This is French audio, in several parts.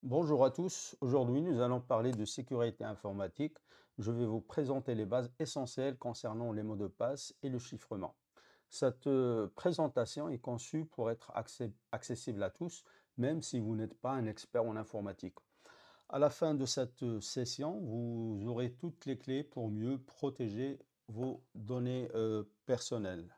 Bonjour à tous, aujourd'hui nous allons parler de sécurité informatique. Je vais vous présenter les bases essentielles concernant les mots de passe et le chiffrement. Cette présentation est conçue pour être accessible à tous, même si vous n'êtes pas un expert en informatique. À la fin de cette session, vous aurez toutes les clés pour mieux protéger vos données personnelles.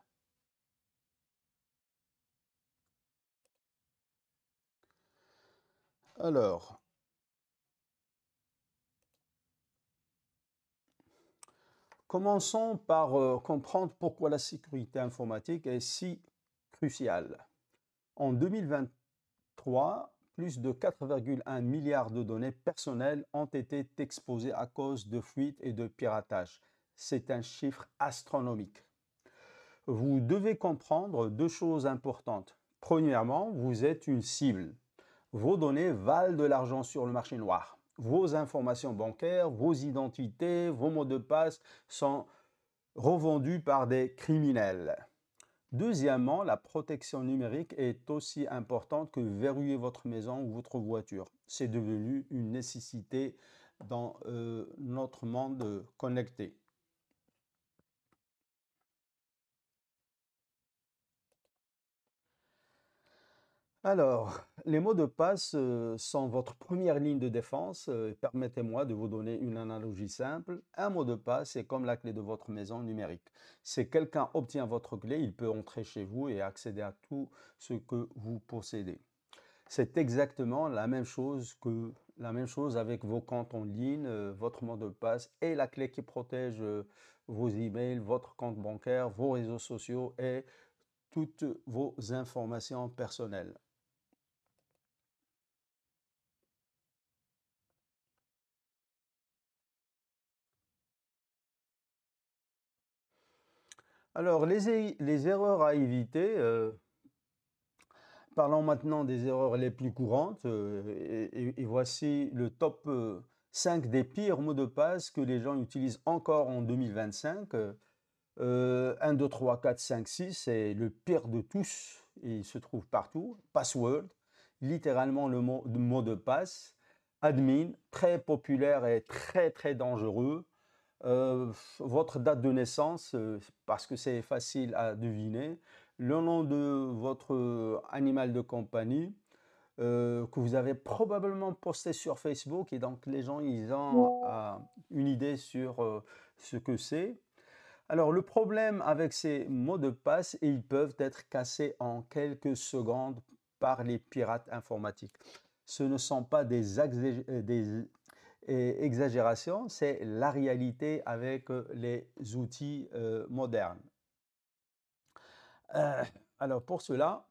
Alors, commençons par comprendre pourquoi la sécurité informatique est si cruciale. En 2023, plus de 4,1 milliards de données personnelles ont été exposées à cause de fuites et de piratage. C'est un chiffre astronomique. Vous devez comprendre deux choses importantes. Premièrement, vous êtes une cible. Vos données valent de l'argent sur le marché noir. Vos informations bancaires, vos identités, vos mots de passe sont revendus par des criminels. Deuxièmement, la protection numérique est aussi importante que verrouiller votre maison ou votre voiture. C'est devenu une nécessité dans notre monde connecté. Alors, les mots de passe sont votre première ligne de défense. Permettez-moi de vous donner une analogie simple. Un mot de passe est comme la clé de votre maison numérique. Si quelqu'un obtient votre clé, il peut entrer chez vous et accéder à tout ce que vous possédez. C'est exactement la même chose avec vos comptes en ligne, votre mot de passe et la clé qui protège vos emails, votre compte bancaire, vos réseaux sociaux et toutes vos informations personnelles. Alors, les erreurs à éviter, parlons maintenant des erreurs les plus courantes et voici le top 5 des pires mots de passe que les gens utilisent encore en 2025. 1, 2, 3, 4, 5, 6, c'est le pire de tous. Il se trouve partout. Password, littéralement le mot de passe. Admin, très populaire et très très dangereux. Votre date de naissance, parce que c'est facile à deviner. Le nom de votre animal de compagnie que vous avez probablement posté sur Facebook et donc les gens ils ont une idée sur ce que c'est. Alors, le problème avec ces mots de passe, ils peuvent être cassés en quelques secondes par les pirates informatiques. Ce ne sont pas des exagérations, c'est la réalité avec les outils modernes. Euh, alors, pour cela,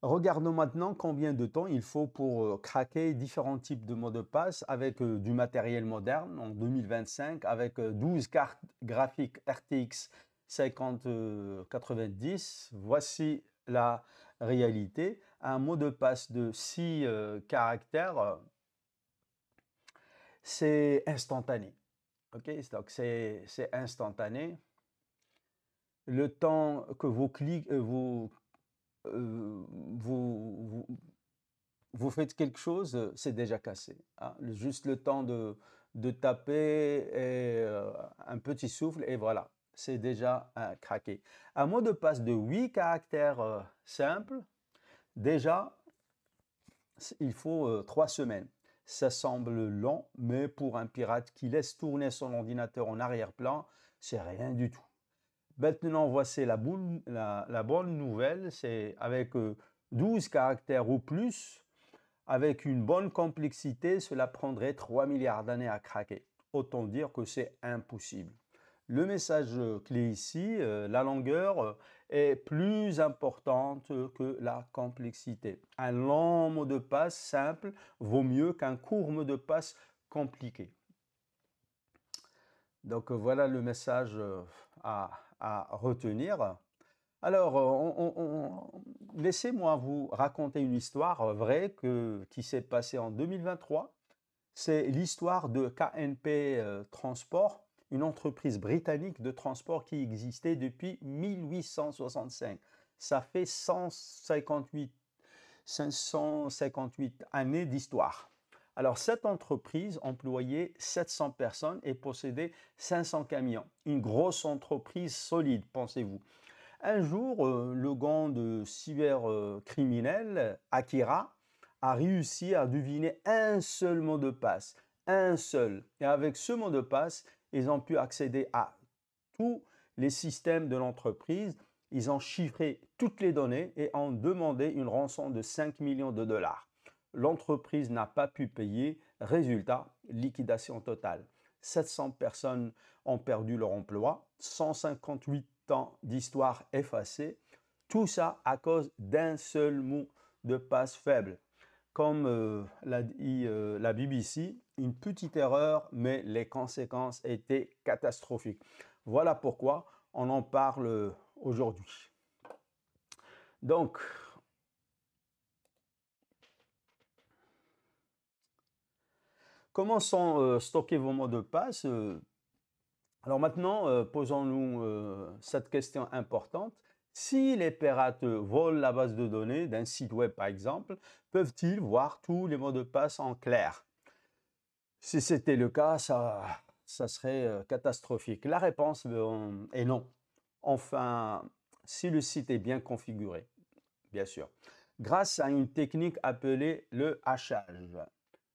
regardons maintenant combien de temps il faut pour craquer différents types de mots de passe avec du matériel moderne en 2025 avec 12 cartes graphiques RTX 5090. Voici la réalité. Un mot de passe de 6 caractères, c'est instantané. Ok, donc c'est instantané. Le temps que vos clics, vous vous faites quelque chose, c'est déjà cassé, hein. Juste le temps de taper et un petit souffle et voilà, c'est déjà craqué. Un mot de passe de 8 caractères simple, déjà, il faut 3 semaines. Ça semble long, mais pour un pirate qui laisse tourner son ordinateur en arrière-plan, c'est rien du tout. Maintenant, voici la bonne nouvelle, c'est avec 12 caractères ou plus, avec une bonne complexité, cela prendrait 3 milliards d'années à craquer. Autant dire que c'est impossible. Le message clé ici, la longueur est plus importante que la complexité. Un long mot de passe simple vaut mieux qu'un court mot de passe compliqué. Donc voilà le message à retenir. Alors, laissez-moi vous raconter une histoire vraie qui s'est passée en 2023. C'est l'histoire de KNP Transport, une entreprise britannique de transport qui existait depuis 1865. Ça fait 158, 558 années d'histoire. Alors, cette entreprise employait 700 personnes et possédait 500 camions. Une grosse entreprise solide, pensez-vous. Un jour, le gang de cybercriminels, Akira, a réussi à deviner un seul mot de passe. Un seul. Et avec ce mot de passe, ils ont pu accéder à tous les systèmes de l'entreprise. Ils ont chiffré toutes les données et ont demandé une rançon de 5 millions de dollars. L'entreprise n'a pas pu payer. Résultat, liquidation totale. 700 personnes ont perdu leur emploi, 158 ans d'histoire effacée. Tout ça à cause d'un seul mot de passe faible. Comme l'a dit la BBC, une petite erreur, mais les conséquences étaient catastrophiques. Voilà pourquoi on en parle aujourd'hui. Donc, comment sont stockés vos mots de passe? Alors maintenant, posons-nous cette question importante. Si les pirates volent la base de données d'un site web, par exemple, peuvent-ils voir tous les mots de passe en clair? Si c'était le cas, ça serait catastrophique. La réponse est non. Enfin, si le site est bien configuré, bien sûr. Grâce à une technique appelée le hachage.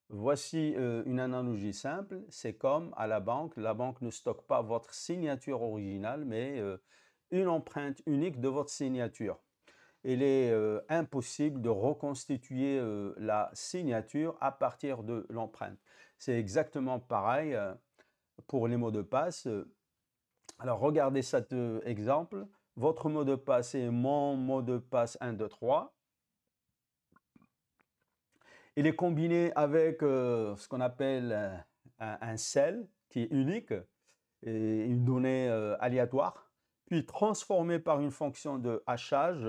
Voici une analogie simple. C'est comme à la banque. La banque ne stocke pas votre signature originale, mais une empreinte unique de votre signature. Il est impossible de reconstituer la signature à partir de l'empreinte. C'est exactement pareil pour les mots de passe. Alors, regardez cet exemple. Votre mot de passe est mon mot de passe 1, 2, 3. Il est combiné avec ce qu'on appelle un cell qui est unique et une donnée aléatoire, puis transformé par une fonction de hachage.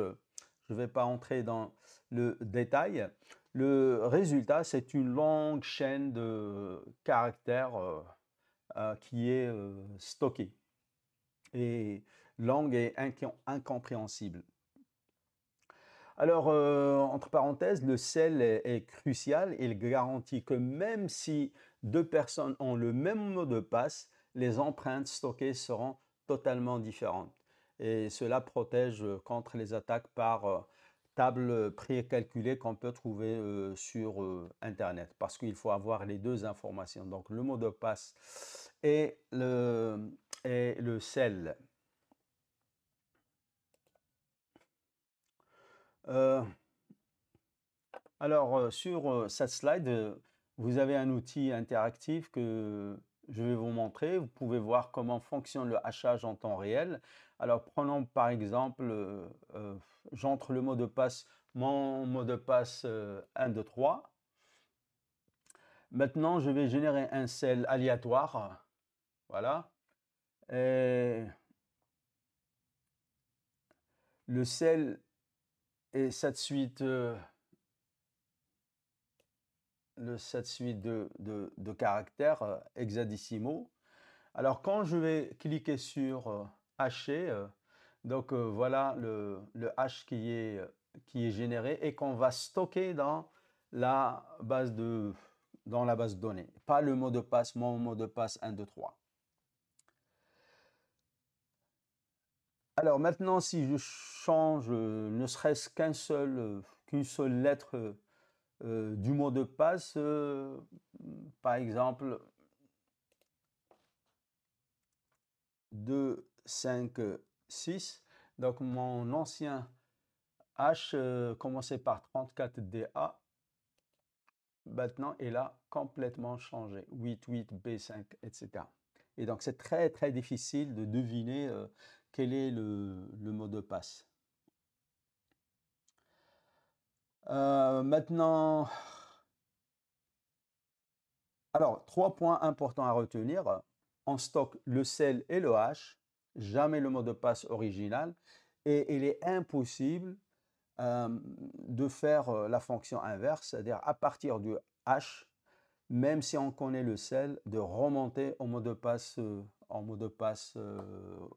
Je ne vais pas entrer dans le détail. Le résultat, c'est une longue chaîne de caractères qui est stockée et longue et incompréhensible. Alors, entre parenthèses, le sel est crucial. Il garantit que même si deux personnes ont le même mot de passe, les empreintes stockées seront totalement différentes. Et cela protège contre les attaques par table précalculée qu'on peut trouver sur Internet, parce qu'il faut avoir les deux informations, donc le mot de passe et le sel. Euh, Alors, sur cette slide, vous avez un outil interactif que je vais vous montrer. Vous pouvez voir comment fonctionne le hachage en temps réel. Alors, prenons par exemple, j'entre le mot de passe, mon mot de passe 1, 2, 3. Maintenant, je vais générer un cell aléatoire. Voilà. Et le cell est cette suite. Cette suite de caractères hexadécimaux. Alors, quand je vais cliquer sur hacher, donc voilà le hash qui est généré et qu'on va stocker dans la base de données. Pas le mot de passe, mon mot de passe 1, 2, 3. Alors maintenant, si je change ne serait-ce qu'une seule lettre du mot de passe, par exemple 2, 5, 6. Donc mon ancien H commençait par 34DA. Maintenant, il a complètement changé. 88, B5, etc. Et donc, c'est très, très difficile de deviner quel est le mot de passe. Maintenant, alors, 3 points importants à retenir. On stocke le cell et le hash, jamais le mot de passe original. Et il est impossible de faire la fonction inverse, c'est-à-dire à partir du hash, même si on connaît le cell, de remonter au mot de passe,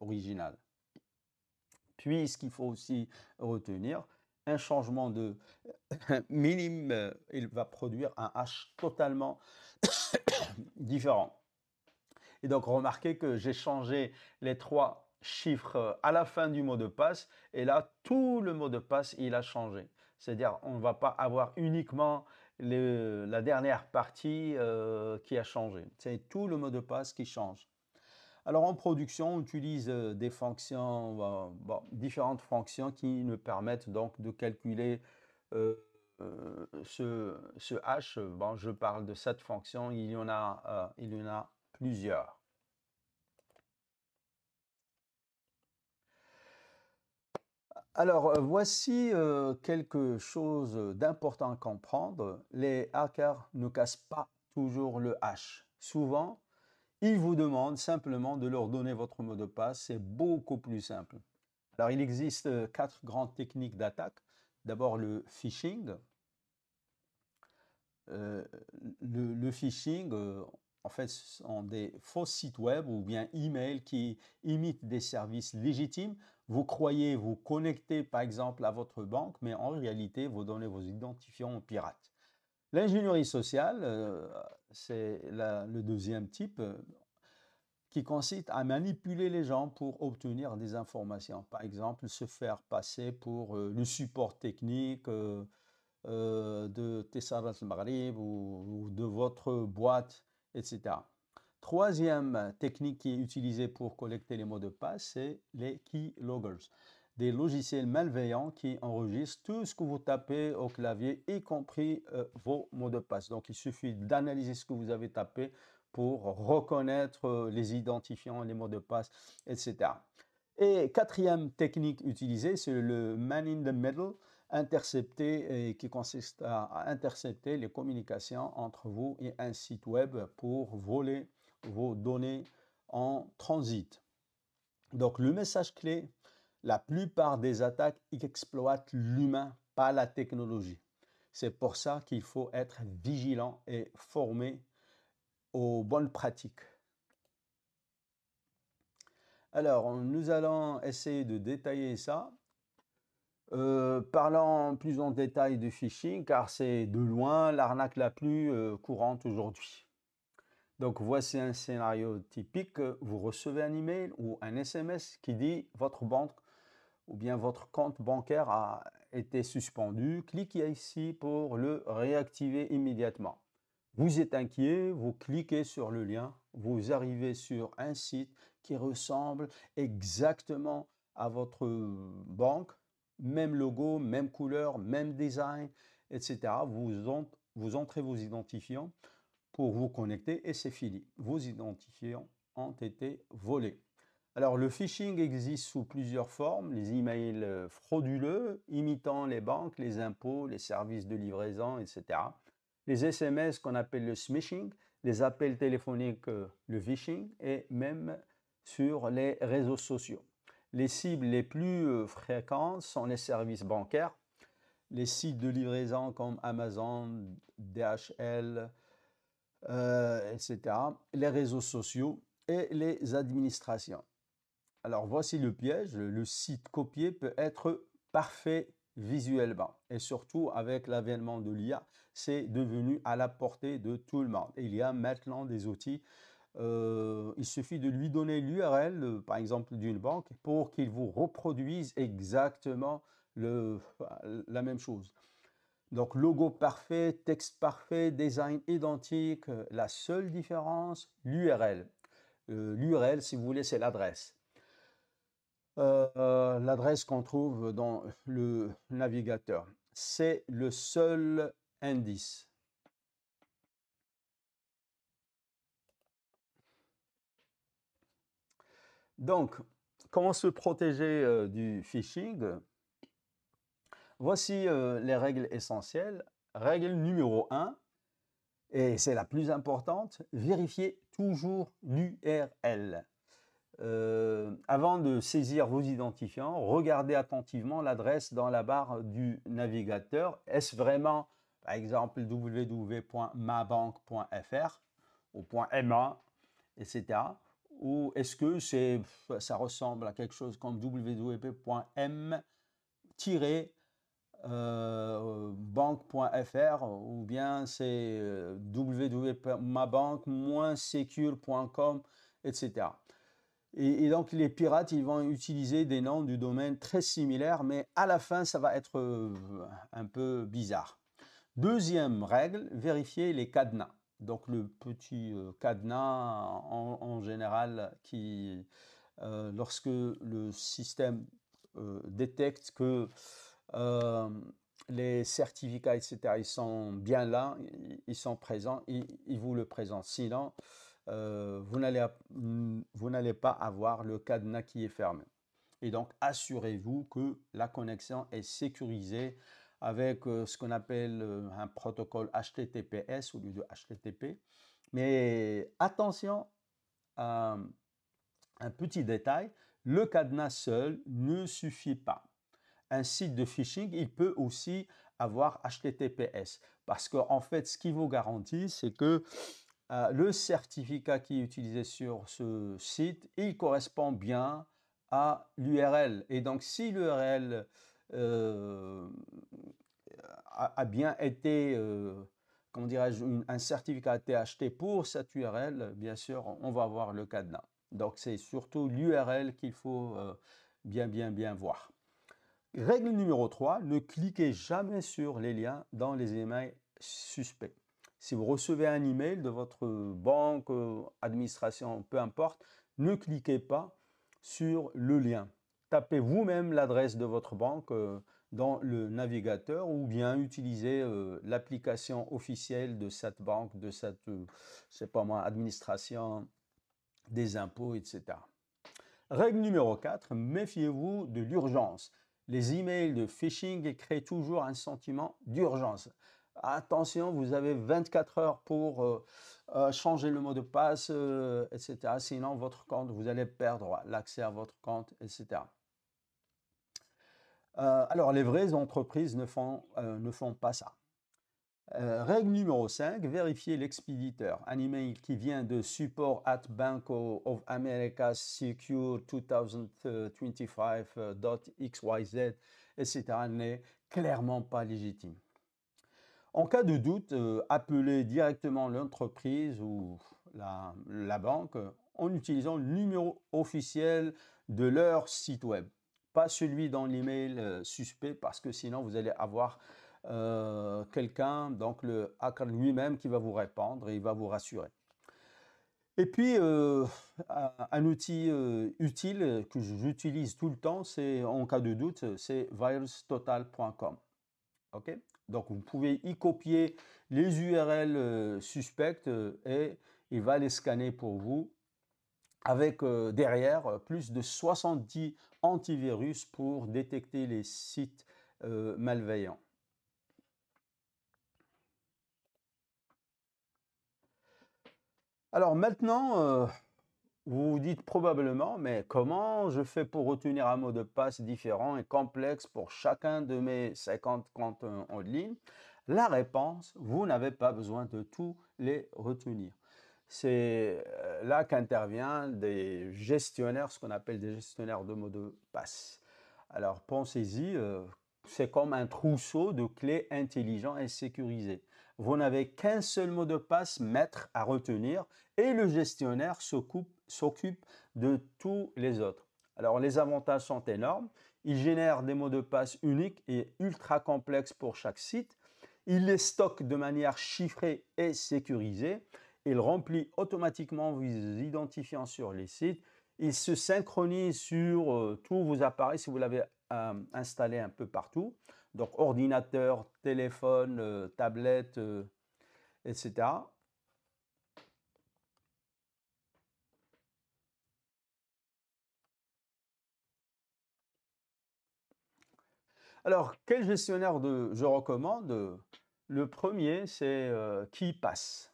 original. Puis, ce qu'il faut aussi retenir, un changement de minime, il va produire un hash totalement différent. Et donc, remarquez que j'ai changé les 3 chiffres à la fin du mot de passe et là, tout le mot de passe, il a changé. C'est-à-dire, on ne va pas avoir uniquement la dernière partie qui a changé. C'est tout le mot de passe qui change. Alors, en production, on utilise des fonctions, bon, différentes fonctions qui nous permettent donc de calculer ce hash. Bon, je parle de cette fonction, il y en a plusieurs. Alors, voici quelque chose d'important à comprendre. Les hackers ne cassent pas toujours le hash. Souvent, ils vous demandent simplement de leur donner votre mot de passe. C'est beaucoup plus simple. Alors, il existe 4 grandes techniques d'attaque. D'abord, le phishing. Euh, le phishing, en fait, ce sont des faux sites web ou bien emails qui imitent des services légitimes. Vous croyez vous connecter, par exemple, à votre banque, mais en réalité, vous donnez vos identifiants aux pirates. L'ingénierie sociale, c'est le deuxième type, qui consiste à manipuler les gens pour obtenir des informations. Par exemple, se faire passer pour le support technique de Tessarat al-Maghrib ou de votre boîte, etc. Troisième technique qui est utilisée pour collecter les mots de passe, c'est les keyloggers, des logiciels malveillants qui enregistrent tout ce que vous tapez au clavier, y compris vos mots de passe. Donc, il suffit d'analyser ce que vous avez tapé pour reconnaître les identifiants, les mots de passe, etc. Et quatrième technique utilisée, c'est le man in the middle, intercepter, et qui consiste à intercepter les communications entre vous et un site web pour voler vos données en transit. Donc le message clé, la plupart des attaques exploitent l'humain, pas la technologie. C'est pour ça qu'il faut être vigilant et formé aux bonnes pratiques. Alors, nous allons essayer de détailler ça. Parlons plus en détail du phishing, car c'est de loin l'arnaque la plus courante aujourd'hui. Donc voici un scénario typique. Vous recevez un email ou un SMS qui dit votre banque ou bien votre compte bancaire a été suspendu. Cliquez ici pour le réactiver immédiatement. Vous êtes inquiet, vous cliquez sur le lien, vous arrivez sur un site qui ressemble exactement à votre banque, même logo, même couleur, même design, etc. Vous entrez vos identifiants pour vous connecter et c'est fini. Vos identifiants ont été volés. Alors, le phishing existe sous plusieurs formes. Les emails frauduleux, imitant les banques, les impôts, les services de livraison, etc. Les SMS qu'on appelle le smishing, les appels téléphoniques, le phishing, et même sur les réseaux sociaux. Les cibles les plus fréquentes sont les services bancaires, les sites de livraison comme Amazon, DHL, etc., les réseaux sociaux et les administrations. Alors voici le piège, le site copié peut être parfait visuellement et surtout avec l'avènement de l'IA, c'est devenu à la portée de tout le monde. Il y a maintenant des outils, il suffit de lui donner l'URL par exemple d'une banque pour qu'il vous reproduise exactement la même chose. Donc logo parfait, texte parfait, design identique, la seule différence, l'URL. L'URL, si vous voulez, c'est l'adresse. L'adresse qu'on trouve dans le navigateur. C'est le seul indice. Donc, comment se protéger du phishing? Voici les règles essentielles. Règle numéro 1, et c'est la plus importante, vérifiez toujours l'URL. Avant de saisir vos identifiants, regardez attentivement l'adresse dans la barre du navigateur. Est-ce vraiment, par exemple, www.mabanque.fr ou .ma, etc. Ou est-ce que ça ressemble à quelque chose comme www.m-bank.fr banque.fr ou bien c'est www.mabanque-secure.com, etc. Et donc les pirates, ils vont utiliser des noms du domaine très similaires, mais à la fin, ça va être un peu bizarre. Deuxième règle, vérifier les cadenas. Donc le petit cadenas en général qui, lorsque le système détecte que euh, les certificats, etc., ils sont bien là, ils sont présents, ils vous le présentent. Sinon, vous n'allez pas avoir le cadenas qui est fermé. Et donc, assurez-vous que la connexion est sécurisée avec ce qu'on appelle un protocole HTTPS au lieu de HTTP. Mais attention à un petit détail, le cadenas seul ne suffit pas. Un site de phishing, il peut aussi avoir HTTPS. Parce qu'en fait, ce qui vous garantit, c'est que le certificat qui est utilisé sur ce site, il correspond bien à l'URL. Et donc, si l'URL a bien été, comment dirais-je, un certificat a été acheté pour cette URL, bien sûr, on va avoir le cadenas. Donc, c'est surtout l'URL qu'il faut bien voir. Règle numéro 3, ne cliquez jamais sur les liens dans les emails suspects. Si vous recevez un email de votre banque, administration, peu importe, ne cliquez pas sur le lien. Tapez vous-même l'adresse de votre banque dans le navigateur ou bien utilisez l'application officielle de cette banque, de cette, je sais pas moi, administration des impôts, etc. Règle numéro 4, méfiez-vous de l'urgence. Les emails de phishing créent toujours un sentiment d'urgence. Attention, vous avez 24 heures pour changer le mot de passe, etc. Sinon, votre compte, vous allez perdre l'accès à votre compte, etc. Alors, les vraies entreprises ne font pas ça. Règle numéro 5, vérifiez l'expéditeur. Un email qui vient de support at Bank of America Secure 2025.xyz, etc. n'est clairement pas légitime. En cas de doute, appelez directement l'entreprise ou la banque en utilisant le numéro officiel de leur site web, pas celui dans l'email suspect, parce que sinon vous allez avoir quelqu'un, donc le hacker lui-même, qui va vous répondre et il va vous rassurer. Et puis, un outil utile que j'utilise tout le temps, c'est en cas de doute, c'est virustotal.com. OK? Donc, vous pouvez y copier les URL suspectes et il va les scanner pour vous avec derrière plus de 70 antivirus pour détecter les sites malveillants. Alors maintenant, vous vous dites probablement, mais comment je fais pour retenir un mot de passe différent et complexe pour chacun de mes 50 comptes en ligne? La réponse, vous n'avez pas besoin de tous les retenir. C'est là qu'interviennent des gestionnaires, ce qu'on appelle des gestionnaires de mots de passe. Alors pensez-y, c'est comme un trousseau de clés intelligent et sécurisé. Vous n'avez qu'un seul mot de passe maître à retenir et le gestionnaire s'occupe de tous les autres. Alors les avantages sont énormes. Il génère des mots de passe uniques et ultra complexes pour chaque site. Il les stocke de manière chiffrée et sécurisée. Il remplit automatiquement vos identifiants sur les sites. Il se synchronise sur tous vos appareils si vous l'avez installé un peu partout. Donc ordinateur, téléphone, tablette, etc. Alors, quel gestionnaire je recommande? Le premier, c'est KeePass.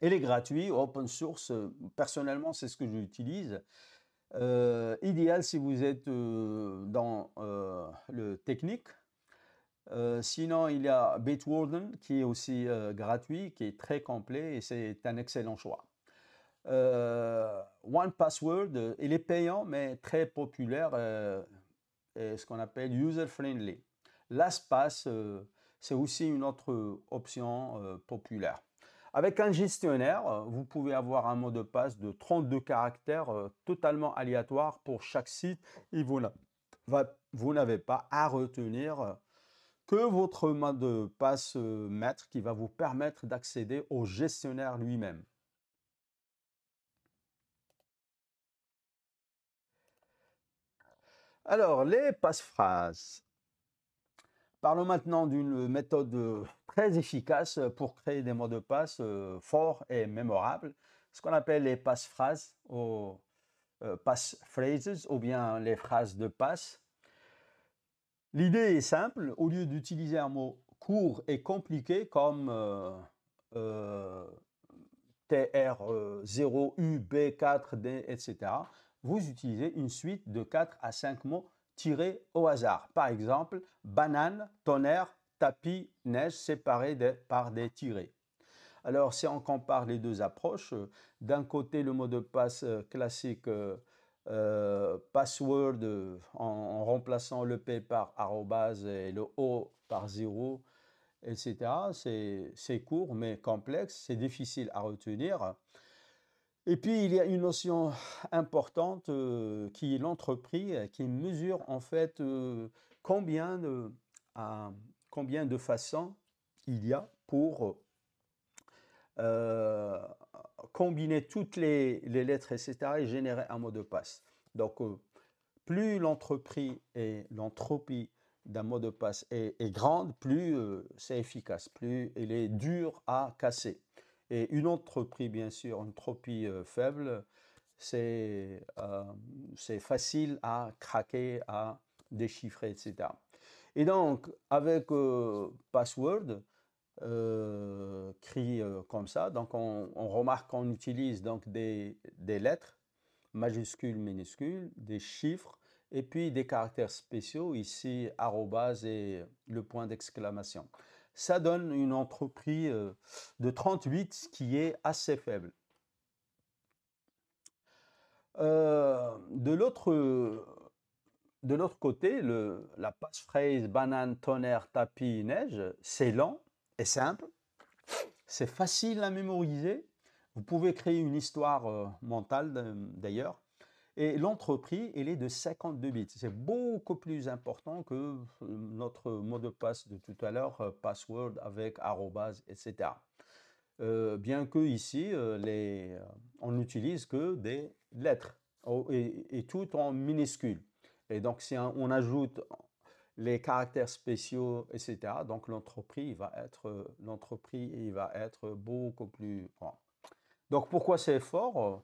Il est gratuit, open source. Personnellement, c'est ce que j'utilise. Idéal si vous êtes dans le technique. Sinon, il y a Bitwarden qui est aussi gratuit, qui est très complet et c'est un excellent choix. One Password, il est payant mais très populaire et ce qu'on appelle user-friendly. l'espace, c'est aussi une autre option populaire. Avec un gestionnaire, vous pouvez avoir un mot de passe de 32 caractères totalement aléatoire pour chaque site et vous n'avez pas à retenir que votre mot de passe maître qui va vous permettre d'accéder au gestionnaire lui-même. Alors, les passe-phrases. Parlons maintenant d'une méthode très efficace pour créer des mots de passe forts et mémorables, ce qu'on appelle les passe-phrases ou pass-phrases ou bien les phrases de passe. L'idée est simple, au lieu d'utiliser un mot court et compliqué comme euh, TR0, U, B4, D, etc., vous utilisez une suite de 4 à 5 mots tirés au hasard. Par exemple, banane, tonnerre, tapis, neige séparés par des tirés. Alors, si on compare les deux approches, d'un côté, le mot de passe classique password en remplaçant le P par arrobase et le O par 0, etc. C'est court mais complexe, c'est difficile à retenir. Et puis, il y a une notion importante qui est l'entreprise, qui mesure en fait combien de, à- combien de façons il y a pour euh, combiner toutes les lettres, etc., et générer un mot de passe. Donc, plus l'entreprise et l'entropie d'un mot de passe est grande, plus c'est efficace, plus il est dur à casser. Et une entropie, bien sûr, une entropie faible, c'est c'est facile à craquer, à déchiffrer, etc. Et donc, avec password, écrit comme ça, donc on remarque qu'on utilise donc des lettres majuscules, minuscules, des chiffres et puis des caractères spéciaux, ici arrobase et le point d'exclamation. Ça donne une entropie de 38, ce qui est assez faible. De l'autre côté, la passphrase banane, tonnerre, tapis, neige, c'est lent et simple. C'est facile à mémoriser. Vous pouvez créer une histoire mentale d'ailleurs. Et l'entreprise, elle est de 52 bits. C'est beaucoup plus important que notre mot de passe de tout à l'heure, password avec arrobase, etc. Bien que ici, on n'utilise que des lettres et tout en minuscules. Et donc, si on ajoute les caractères spéciaux, etc., donc l'entreprise il va être beaucoup plus grand. Donc, pourquoi c'est fort?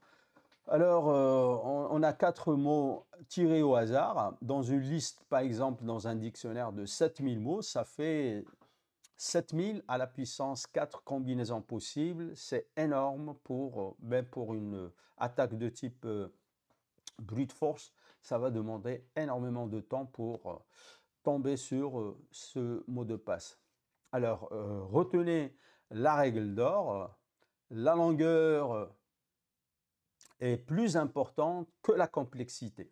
Alors, on a 4 mots tirés au hasard. Dans une liste, par exemple, dans un dictionnaire de 7000 mots, ça fait 7000 à la puissance 4 combinaisons possibles. C'est énorme même pour une attaque de type brute force. Ça va demander énormément de temps pour tomber sur ce mot de passe. Alors, retenez la règle d'or. La longueur est plus importante que la complexité.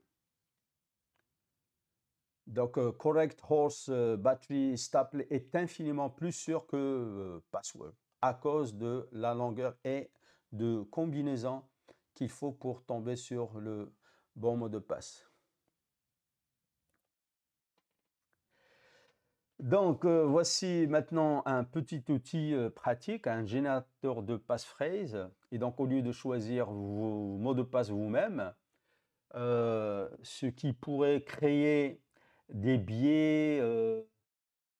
Donc, Correct Horse Battery Staple est infiniment plus sûr que Password à cause de la longueur et de combinaison qu'il faut pour tomber sur le bon mot de passe. Donc, voici maintenant un petit outil pratique, un générateur de passphrase. Et donc, au lieu de choisir vos mots de passe vous-même, ce qui pourrait créer des biais,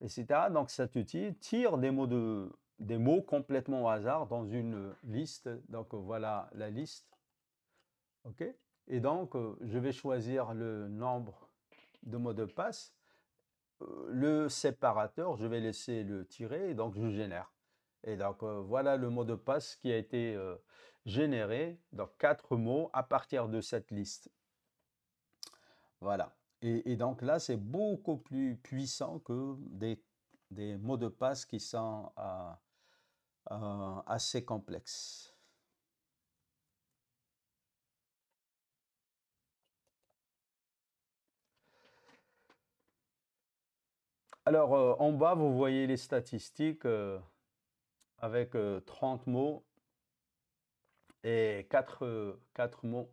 etc. Donc, cet outil tire des mots complètement au hasard dans une liste. Donc, voilà la liste. OK? Et donc, je vais choisir le nombre de mots de passe. Le séparateur, je vais laisser le tirer et donc je génère. Et donc, voilà le mot de passe qui a été généré. Donc, 4 mots à partir de cette liste. Voilà. Et donc là, c'est beaucoup plus puissant que des mots de passe qui sont assez complexes. Alors, en bas, vous voyez les statistiques avec 30 mots et 4 mots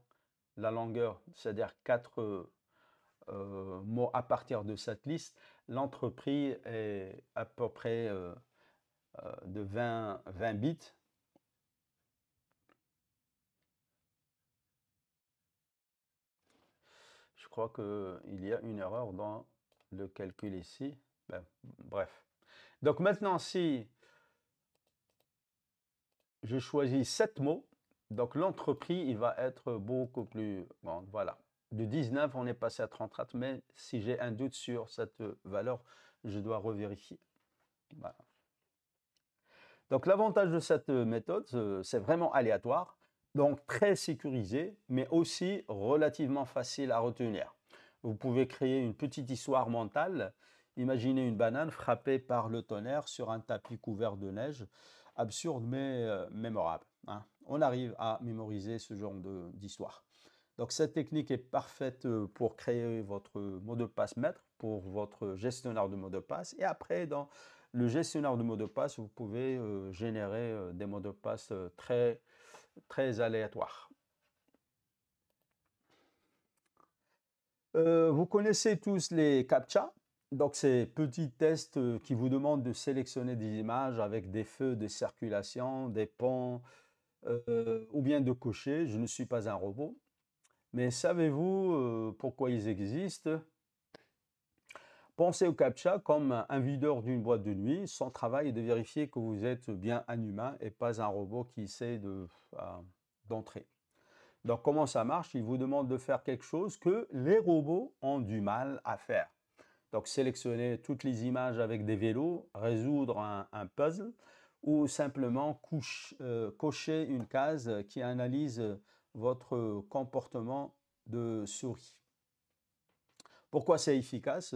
la longueur, c'est-à-dire 4 mots à partir de cette liste. L'entreprise est à peu près de 20 bits. Je crois qu'il y a une erreur dans le calcul ici. Ben, bref. Donc maintenant, si je choisis 7 mots, donc l'entreprise, il va être beaucoup plus bon, voilà. De 19, on est passé à 34, mais si j'ai un doute sur cette valeur, je dois revérifier. Voilà. Donc l'avantage de cette méthode, c'est vraiment aléatoire, donc très sécurisé, mais aussi relativement facile à retenir. Vous pouvez créer une petite histoire mentale. Imaginez une banane frappée par le tonnerre sur un tapis couvert de neige. Absurde mais mémorable, hein. On arrive à mémoriser ce genre d'histoire. Donc cette technique est parfaite pour créer votre mot de passe maître pour votre gestionnaire de mot de passe. Et après, dans le gestionnaire de mots de passe, vous pouvez générer des mots de passe très, très aléatoires. Vous connaissez tous les CAPTCHA, donc ces petits tests qui vous demandent de sélectionner des images avec des feux de circulation, des ponts, ou bien de cocher. Je ne suis pas un robot. Mais savez-vous pourquoi ils existent? Pensez au CAPTCHA comme un videur d'une boîte de nuit. Son travail est de vérifier que vous êtes bien un humain et pas un robot qui essaie d'entrer. Donc comment ça marche? Il vous demande de faire quelque chose que les robots ont du mal à faire. Donc sélectionner toutes les images avec des vélos, résoudre un puzzle ou simplement cocher une case qui analyse votre comportement de souris. Pourquoi c'est efficace?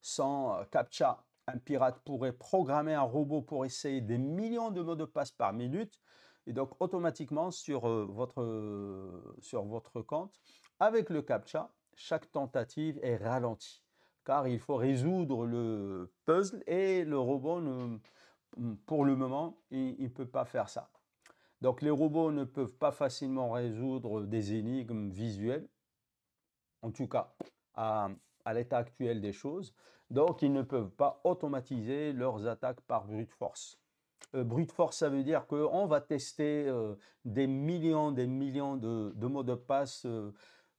Sans CAPTCHA, un pirate pourrait programmer un robot pour essayer des millions de mots de passe par minute et donc automatiquement sur votre compte. Avec le CAPTCHA, chaque tentative est ralentie car il faut résoudre le puzzle et le robot, pour le moment, il ne peut pas faire ça. Donc les robots ne peuvent pas facilement résoudre des énigmes visuelles, en tout cas à, à l'état actuel des choses. Donc, ils ne peuvent pas automatiser leurs attaques par brute force. Brute force, ça veut dire qu'on va tester des millions de mots de passe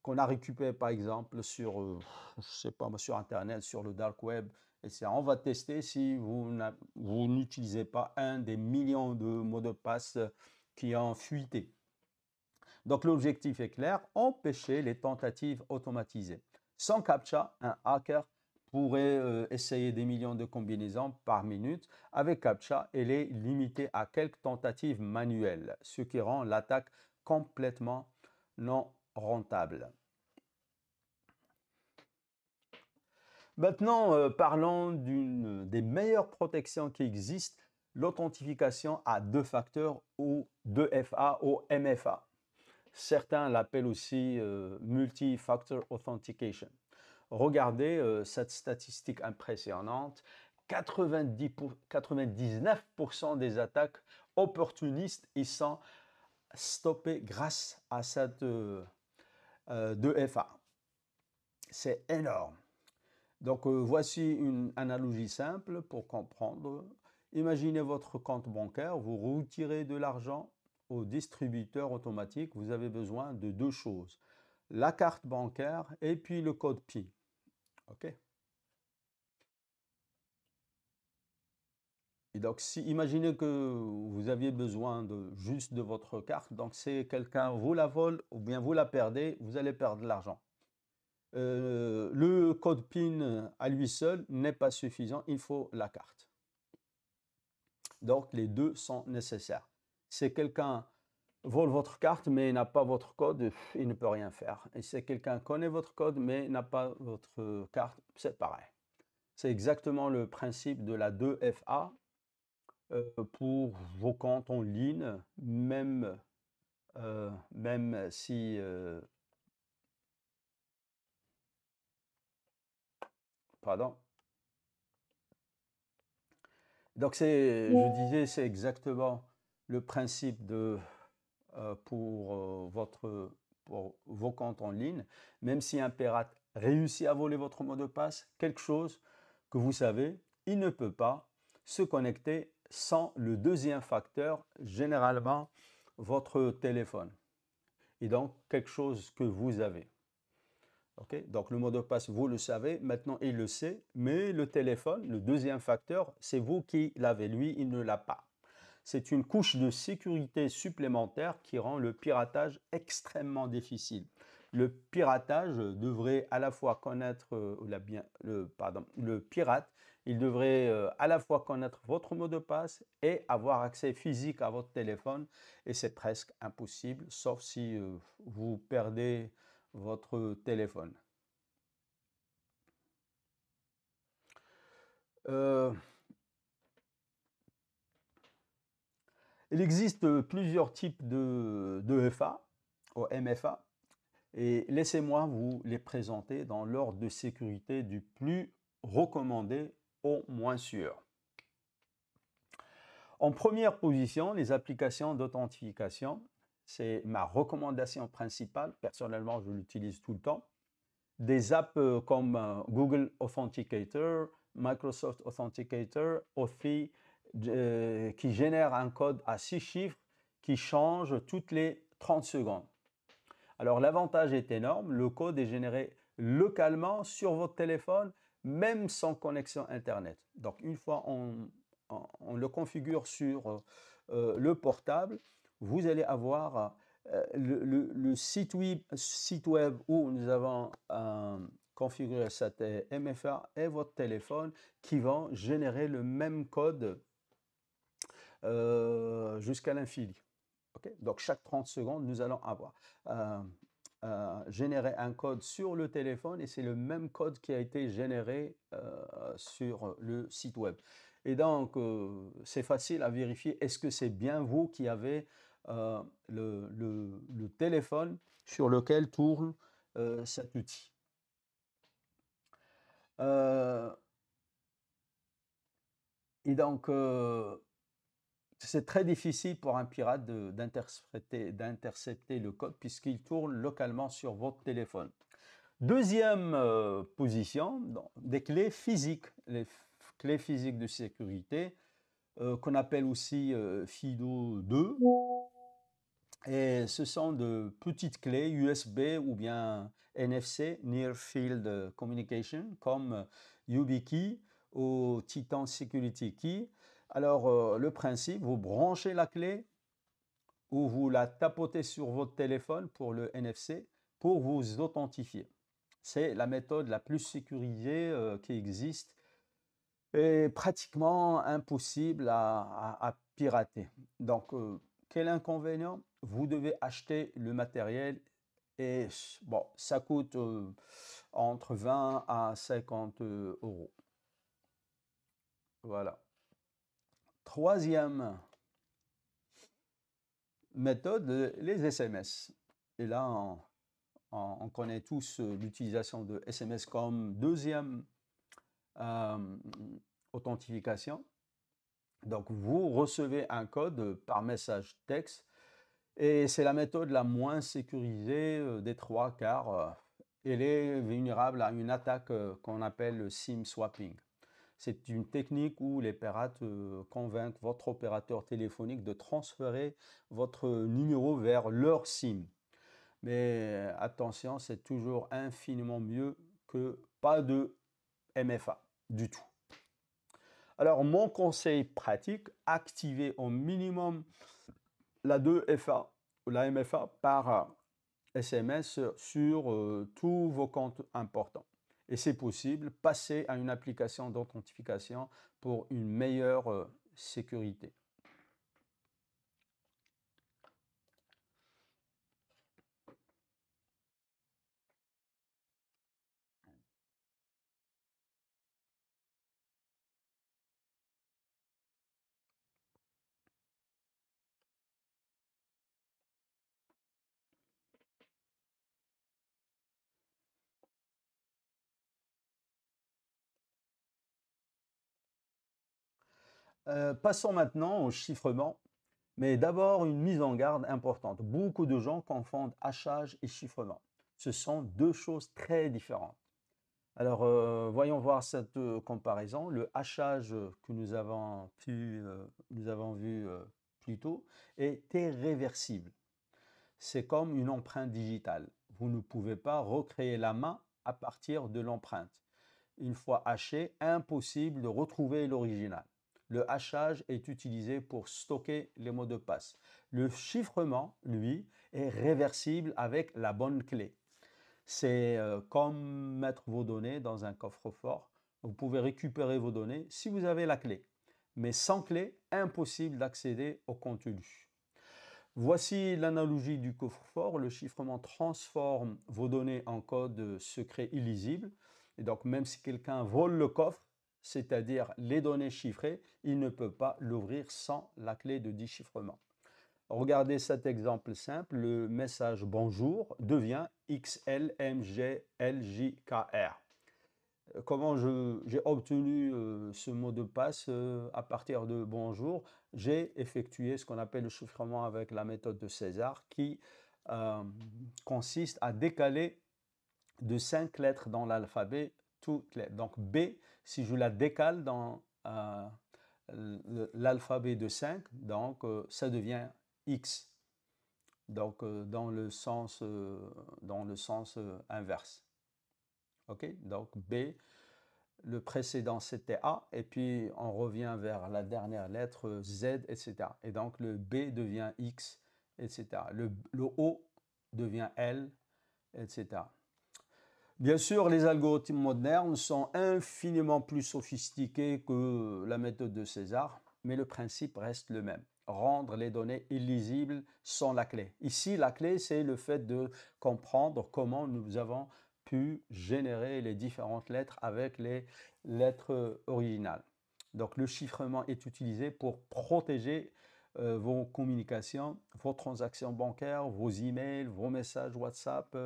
qu'on a récupérés, par exemple, sur, je sais pas, sur Internet, sur le dark web, etc. On va tester si vous n'utilisez pas un des millions de mots de passe qui ont fuité. Donc l'objectif est clair, empêcher les tentatives automatisées. Sans CAPTCHA, un hacker pourrait essayer des millions de combinaisons par minute. Avec CAPTCHA, elle est limitée à quelques tentatives manuelles, ce qui rend l'attaque complètement non rentable. Maintenant, parlons d'une des meilleures protections qui existent, l'authentification à deux facteurs ou 2FA ou MFA. Certains l'appellent aussi multi-factor authentication. Regardez cette statistique impressionnante. 99% des attaques opportunistes y sont stoppées grâce à cette 2FA. C'est énorme. Donc voici une analogie simple pour comprendre. Imaginez votre compte bancaire, vous retirez de l'argent au distributeur automatique, vous avez besoin de deux choses, la carte bancaire et puis le code PIN. OK? Et donc, si, imaginez que vous aviez besoin juste de votre carte, donc c'est quelqu'un vous la vole ou bien vous la perdez, vous allez perdre de l'argent. Le code PIN à lui seul n'est pas suffisant, il faut la carte. Donc, les deux sont nécessaires. Si quelqu'un vole votre carte mais n'a pas votre code, il ne peut rien faire. Et si quelqu'un connaît votre code mais n'a pas votre carte, c'est pareil. C'est exactement le principe de la 2FA pour vos comptes en ligne, même si, pardon, Donc je disais, c'est exactement le principe pour, pour vos comptes en ligne. Même si un pirate réussit à voler votre mot de passe, quelque chose que vous savez, il ne peut pas se connecter sans le deuxième facteur, généralement votre téléphone. Et donc, quelque chose que vous avez. Ok. Donc, le mot de passe, vous le savez, maintenant il le sait, mais le téléphone, le deuxième facteur, c'est vous qui l'avez, lui, il ne l'a pas. C'est une couche de sécurité supplémentaire qui rend le piratage extrêmement difficile. Le piratage devrait à la fois connaître, le pirate, il devrait à la fois connaître votre mot de passe et avoir accès physique à votre téléphone. Et c'est presque impossible, sauf si vous perdez votre téléphone. Euh, il existe plusieurs types de FA, ou MFA, et laissez-moi vous les présenter dans l'ordre de sécurité du plus recommandé au moins sûr. En première position, les applications d'authentification. C'est ma recommandation principale. Personnellement, je l'utilise tout le temps. Des apps comme Google Authenticator, Microsoft Authenticator, Authy, qui génèrent un code à 6 chiffres qui change toutes les 30 secondes. Alors l'avantage est énorme, le code est généré localement sur votre téléphone, même sans connexion Internet. Donc une fois on le configure sur le portable, vous allez avoir le site web où nous avons configuré cette MFA et votre téléphone qui vont générer le même code jusqu'à l'infini. Okay. Donc chaque 30 secondes, nous allons avoir générer un code sur le téléphone et c'est le même code qui a été généré sur le site web. Et donc, c'est facile à vérifier, est-ce que c'est bien vous qui avez le téléphone sur lequel tourne cet outil. Et donc, c'est très difficile pour un pirate d'intercepter le code puisqu'il tourne localement sur votre téléphone. Deuxième position, des clés physiques, clés physiques de sécurité qu'on appelle aussi FIDO2. Et ce sont de petites clés USB ou bien NFC, Near Field Communication, comme YubiKey ou Titan Security Key. Alors, le principe, vous branchez la clé ou vous la tapotez sur votre téléphone pour le NFC pour vous authentifier. C'est la méthode la plus sécurisée qui existe et pratiquement impossible à pirater. Donc, quel inconvénient? Vous devez acheter le matériel et bon, ça coûte entre 20 à 50 euros. Voilà. Troisième méthode, les SMS. Et là, on connaît tous l'utilisation de SMS comme deuxième authentification. Donc, vous recevez un code par message texte et c'est la méthode la moins sécurisée des trois car elle est vulnérable à une attaque qu'on appelle le SIM swapping. C'est une technique où les pirates convainquent votre opérateur téléphonique de transférer votre numéro vers leur SIM. Mais attention, c'est toujours infiniment mieux que pas de MFA du tout. Alors, mon conseil pratique, activez au minimum la 2FA ou la MFA par SMS sur tous vos comptes importants. Et c'est possible, passez à une application d'authentification pour une meilleure sécurité. Passons maintenant au chiffrement, mais d'abord une mise en garde importante. Beaucoup de gens confondent hachage et chiffrement. Ce sont deux choses très différentes. Alors, voyons voir cette comparaison. Le hachage que nous avons vu plus tôt est irréversible. C'est comme une empreinte digitale. Vous ne pouvez pas recréer la main à partir de l'empreinte. Une fois haché, impossible de retrouver l'original. Le hachage est utilisé pour stocker les mots de passe. Le chiffrement, lui, est réversible avec la bonne clé. C'est comme mettre vos données dans un coffre-fort. Vous pouvez récupérer vos données si vous avez la clé. Mais sans clé, impossible d'accéder au contenu. Voici l'analogie du coffre-fort. Le chiffrement transforme vos données en code secret illisible. Et donc, même si quelqu'un vole le coffre, c'est-à-dire les données chiffrées, il ne peut pas l'ouvrir sans la clé de déchiffrement. Regardez cet exemple simple. Le message bonjour devient XLMGLJKR. Comment j'ai obtenu ce mot de passe à partir de bonjour? J'ai effectué ce qu'on appelle le chiffrement avec la méthode de César qui euh, consiste à décaler de 5 lettres dans l'alphabet toutes les. Donc B, si je la décale dans l'alphabet de 5, donc ça devient X, donc dans le sens inverse. OK? Donc B, le précédent c'était A, et puis on revient vers la dernière lettre Z, etc. Et donc le B devient X, etc. Le O devient L, etc. Bien sûr, les algorithmes modernes sont infiniment plus sophistiqués que la méthode de César, mais le principe reste le même. Rendre les données illisibles sans la clé. Ici, la clé, c'est le fait de comprendre comment nous avons pu générer les différentes lettres avec les lettres originales. Donc, le chiffrement est utilisé pour protéger vos communications, vos transactions bancaires, vos emails, vos messages WhatsApp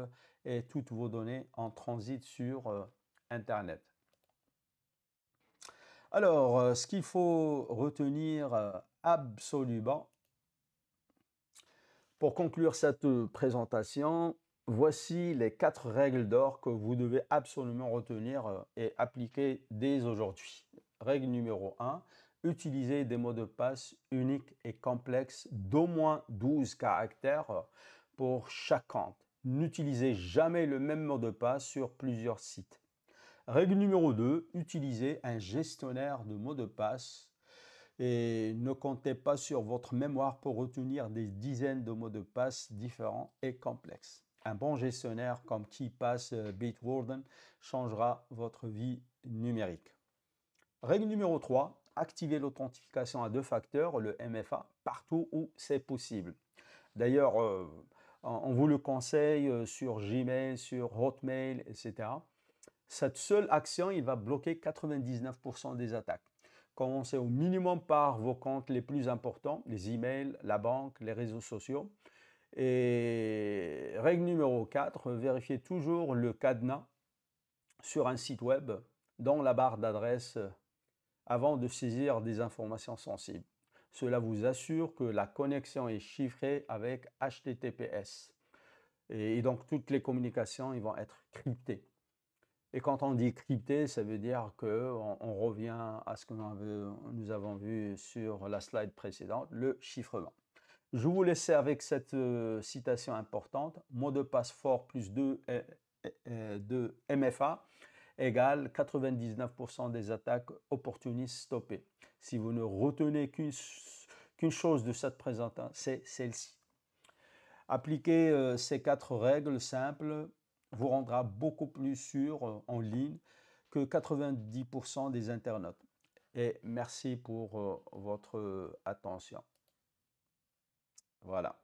et toutes vos données en transit sur Internet. Alors, ce qu'il faut retenir absolument pour conclure cette présentation, voici les 4 règles d'or que vous devez absolument retenir et appliquer dès aujourd'hui. Règle numéro 1, utilisez des mots de passe uniques et complexes d'au moins 12 caractères pour chaque compte. N'utilisez jamais le même mot de passe sur plusieurs sites. Règle numéro 2, utilisez un gestionnaire de mots de passe et ne comptez pas sur votre mémoire pour retenir des dizaines de mots de passe différents et complexes. Un bon gestionnaire comme KeePass, Bitwarden changera votre vie numérique. Règle numéro 3, activez l'authentification à 2 facteurs, le MFA, partout où c'est possible. D'ailleurs, on vous le conseille sur Gmail, sur Hotmail, etc. Cette seule action, il va bloquer 99% des attaques. Commencez au minimum par vos comptes les plus importants, les emails, la banque, les réseaux sociaux. Et règle numéro 4, vérifiez toujours le cadenas sur un site web dans la barre d'adresse avant de saisir des informations sensibles. Cela vous assure que la connexion est chiffrée avec HTTPS. Et donc toutes les communications ils vont être cryptées. Et quand on dit crypté, ça veut dire qu'on revient à ce que nous avons vu sur la slide précédente, le chiffrement. Je vous laisse avec cette citation importante. Mot de passe fort plus 2 de MFA égale 99% des attaques opportunistes stoppées. Si vous ne retenez qu'une chose de cette présentation, c'est celle-ci. Appliquer ces 4 règles simples vous rendra beaucoup plus sûr en ligne que 90% des internautes. Et merci pour votre attention. Voilà.